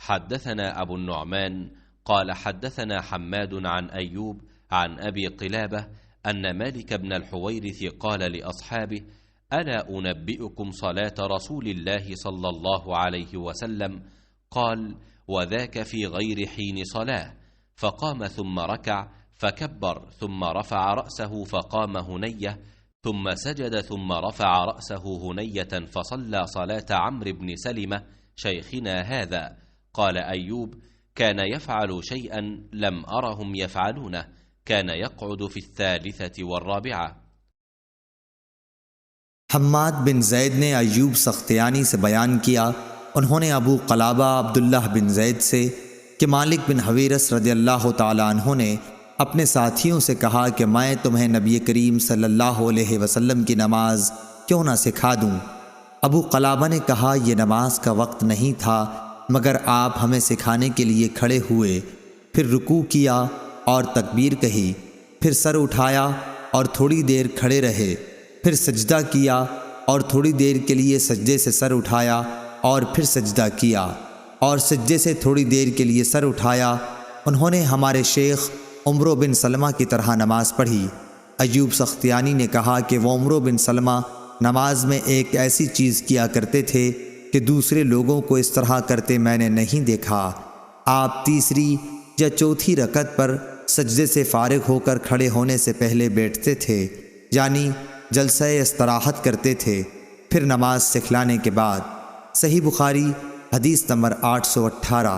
حدثنا أبو النعمان قال حدثنا حماد عن أيوب عن أبي قلابة أن مالك بن الحويرث قال لأصحابه: ألا أنبئكم صلاة رسول الله صلى الله عليه وسلم؟ قال: وذاك في غير حين صلاة. فقام ثم ركع فكبر ثم رفع رأسه فقام هنية ثم سجد ثم رفع رأسه هنية فصلى صلاة عمرو بن سلمة شيخنا هذا. قال أيوب: كان يفعل شيئا لم أرهم يفعلونه، كان يقعد في الثالثة والرابعة. हम्माद बिन जैद ने अय्यूब सख्तियानी से बयान किया, उन्होंने अबू क़लाबा अब्दुल्लाह बिन जैद से कि मालिक बिन हवीरस रज़ियल्लाहु ताला अन्हु ने अपने साथियों से कहा कि मैं तुम्हें नबी करीम सल्लल्लाहु अलैहि वसल्लम की नमाज क्यों ना सिखा दूं। अबू क़लाबा ने कहा, यह नमाज का वक्त नहीं था, मगर आप हमें सिखाने के लिए खड़े हुए, फिर रुकू किया और तकबीर कही, फिर सर उठाया और थोड़ी देर खड़े रहे, फिर सजदा किया और थोड़ी देर के लिए सजदे से सर उठाया और फिर सजदा किया और सजदे से थोड़ी देर के लिए सर उठाया। उन्होंने हमारे शेख उमरो बिन सलमा की तरह नमाज पढ़ी। अय्यूब सख्तियानी ने कहा कि वो उमरो बिन सलमा नमाज में एक ऐसी चीज़ किया करते थे कि दूसरे लोगों को इस तरह करते मैंने नहीं देखा। आप तीसरी या चौथी रकत पर सजदे से फारिग होकर खड़े होने से पहले बैठते थे, यानी जलसे इस्तराहत करते थे, फिर नमाज सिखलाने के बाद। सही बुखारी हदीस नंबर 818।